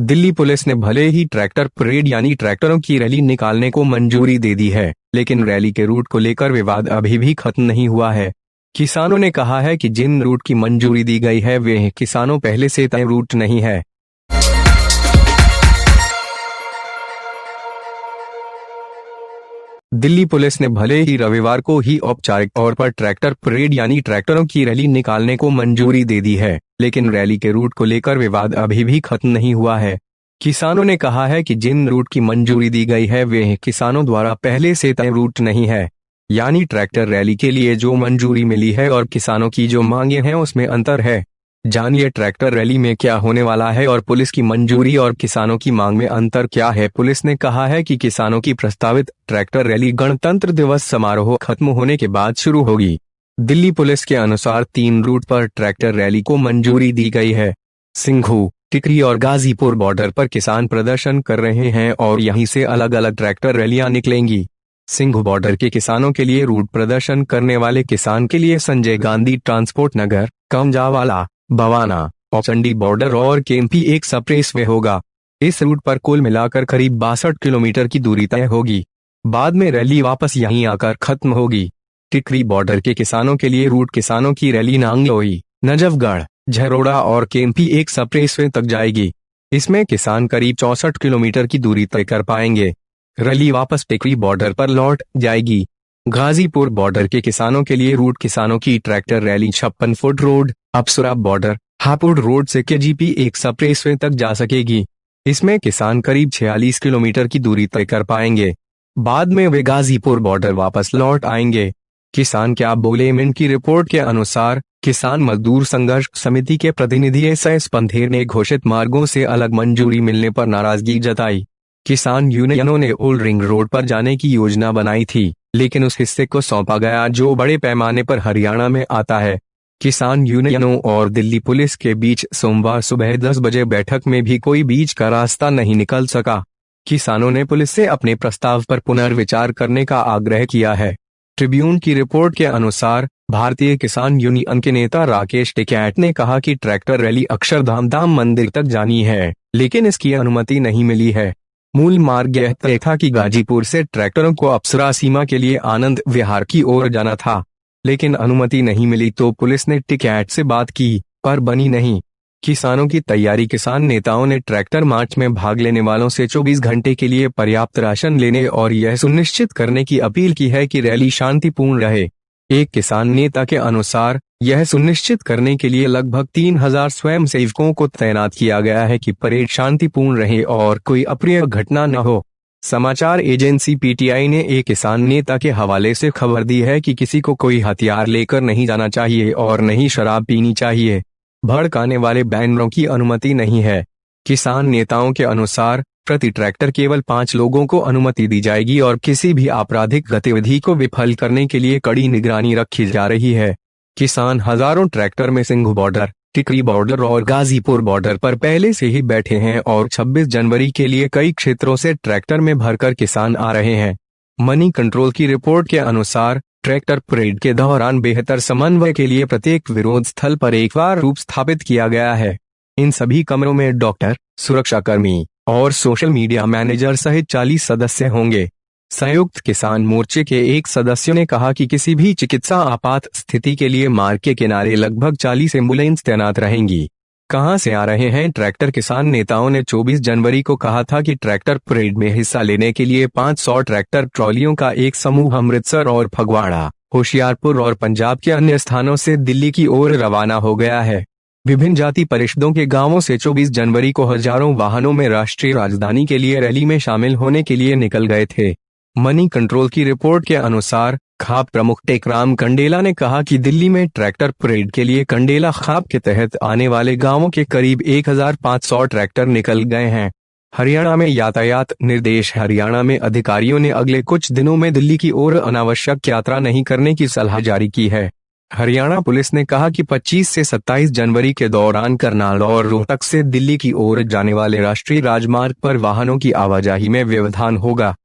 Delhi police ने भले ही tractor parade यानी ट्रैक्टरों की रैली निकालने को मंजूरी दे दी है, लेकिन रैली के रूट को लेकर विवाद अभी भी खत्म नहीं हुआ है। किसानों ने कहा है कि जिन रूट की मंजूरी दी गई है वे किसानों पहले से तय रूट नहीं है। दिल्ली पुलिस ने भले ही रविवार को ही औपचारिक तौर पर ट्रैक्टर परेड यानी ट्रैक्टरों की रैली निकालने को मंजूरी दे दी है, लेकिन रैली के रूट को लेकर विवाद अभी भी खत्म नहीं हुआ है। किसानों ने कहा है कि जिन रूट की मंजूरी दी गई है वे किसानों द्वारा पहले से तय रूट नहीं है, यानी ट्रैक्टर रैली के लिए जो मंजूरी मिली है और किसानों की जो मांगे हैं उसमें अंतर है। जानिए ट्रैक्टर रैली में क्या होने वाला है और पुलिस की मंजूरी और किसानों की मांग में अंतर क्या है। पुलिस ने कहा है कि किसानों की प्रस्तावित ट्रैक्टर रैली गणतंत्र दिवस समारोह खत्म होने के बाद शुरू होगी। दिल्ली पुलिस के अनुसार 3 रूट पर ट्रैक्टर रैली को मंजूरी दी गई है। सिंघू, टिकरी और गाजीपुर बॉर्डर पर किसान प्रदर्शन कर रहे हैं और यहीं से अलग अलग ट्रैक्टर रैलियां निकलेंगी। सिंघू बॉर्डर के किसानों के लिए रूट प्रदर्शन करने वाले किसान के लिए संजय गांधी ट्रांसपोर्ट नगर, कमजावाला, बवाना और चंडी बॉर्डर और केएमपी एक्सप्रेसवे होगा। इस रूट पर कुल मिलाकर करीब 62 किलोमीटर की दूरी तय होगी। बाद में रैली वापस यहीं आकर खत्म होगी। टिकरी बॉर्डर के किसानों के लिए रूट किसानों की रैली नांगलोई, नजफगढ़, झरोड़ा और केएमपी एक्सप्रेसवे तक जाएगी। इसमें किसान करीब 64 किलोमीटर की दूरी तय कर पाएंगे। रैली वापस टिकरी बॉर्डर पर लौट जाएगी। गाजीपुर बॉर्डर के किसानों के लिए रूट किसानों की ट्रैक्टर रैली 56 फुट रोड, अप्सरा बॉर्डर, हापुड़ रोड से केजीपी एक्सप्रेसवे तक जा सकेगी। इसमें किसान करीब 46 किलोमीटर की दूरी तय कर पाएंगे। बाद में वे गाजीपुर बॉर्डर वापस लौट आएंगे। किसान क्या बोले? मिंट की रिपोर्ट के अनुसार किसान मजदूर संघर्ष समिति के प्रतिनिधि एस पंधेर ने घोषित मार्गों से अलग मंजूरी मिलने पर नाराजगी जताई। किसान यूनियनों ने ओल्ड रिंग रोड पर जाने की योजना बनाई थी, लेकिन उस हिस्से को सौंपा गया जो बड़े पैमाने पर हरियाणा में आता है। किसान यूनियनों और दिल्ली पुलिस के बीच सोमवार सुबह 10 बजे बैठक में भी कोई बीच का रास्ता नहीं निकल सका। किसानों ने पुलिस से अपने प्रस्ताव पर पुनर्विचार करने का आग्रह किया है। ट्रिब्यून की रिपोर्ट के अनुसार भारतीय किसान यूनियन के नेता राकेश टिकैत ने कहा कि ट्रैक्टर रैली अक्षरधाम धाम मंदिर तक जानी है, लेकिन इसकी अनुमति नहीं मिली है। मूल मार्ग यह तय था कि गाजीपुर से ट्रैक्टरों को अप्सरा सीमा के लिए आनंद विहार की ओर जाना था, लेकिन अनुमति नहीं मिली तो पुलिस ने टिकैत से बात की, पर बनी नहीं। किसानों की तैयारी। किसान नेताओं ने ट्रैक्टर मार्च में भाग लेने वालों से 24 घंटे के लिए पर्याप्त राशन लेने और यह सुनिश्चित करने की अपील की है कि रैली शांतिपूर्ण रहे। एक किसान नेता के अनुसार यह सुनिश्चित करने के लिए लगभग 3000 स्वयंसेवकों को तैनात किया गया है कि परेड शांतिपूर्ण रहे और कोई अप्रिय घटना न हो। समाचार एजेंसी पीटीआई ने एक किसान नेता के हवाले से खबर दी है कि किसी को कोई हथियार लेकर नहीं जाना चाहिए और नहीं शराब पीनी चाहिए। भड़काने वाले बैनरों की अनुमति नहीं है। किसान नेताओं के अनुसार प्रति ट्रैक्टर केवल 5 लोगों को अनुमति दी जाएगी और किसी भी आपराधिक गतिविधि को विफल करने के लिए कड़ी निगरानी रखी जा रही है। किसान हजारों ट्रैक्टर में सिंघू बॉर्डर, टिकरी बॉर्डर और गाजीपुर बॉर्डर पर पहले से ही बैठे हैं और 26 जनवरी के लिए कई क्षेत्रों से ट्रैक्टर में भरकर किसान आ रहे हैं। मनी कंट्रोल की रिपोर्ट के अनुसार ट्रैक्टर परेड के दौरान बेहतर समन्वय के लिए प्रत्येक विरोध स्थल पर एक बार रूप स्थापित किया गया है। इन सभी कमरों में डॉक्टर, सुरक्षाकर्मी और सोशल मीडिया मैनेजर सहित 40 सदस्य होंगे। संयुक्त किसान मोर्चे के एक सदस्य ने कहा कि किसी भी चिकित्सा आपात स्थिति के लिए मार्ग के किनारे लगभग 40 एम्बुलेंस तैनात रहेंगी। कहां से आ रहे हैं ट्रैक्टर? किसान नेताओं ने 24 जनवरी को कहा था कि ट्रैक्टर परेड में हिस्सा लेने के लिए 500 ट्रैक्टर ट्रॉलियों का एक समूह अमृतसर और फगवाड़ा, होशियारपुर और पंजाब के अन्य स्थानों से दिल्ली की ओर रवाना हो गया है। विभिन्न जाति परिषदों के गांवों से 24 जनवरी को हजारों वाहनों में राष्ट्रीय राजधानी के लिए रैली में शामिल होने के लिए निकल गए थे। मनी कंट्रोल की रिपोर्ट के अनुसार खाप प्रमुख टेकराम कंडेला ने कहा कि दिल्ली में ट्रैक्टर परेड के लिए कंडेला खाप के तहत आने वाले गांवों के करीब 1500 ट्रैक्टर निकल गए हैं। हरियाणा में यातायात निर्देश। हरियाणा में अधिकारियों ने अगले कुछ दिनों में दिल्ली की ओर अनावश्यक यात्रा नहीं करने की सलाह जारी की है। हरियाणा पुलिस ने कहा कि 25 से 27 जनवरी के दौरान करनाल और रोहतक से दिल्ली की ओर जाने वाले राष्ट्रीय राजमार्ग पर वाहनों की आवाजाही में व्यवधान होगा।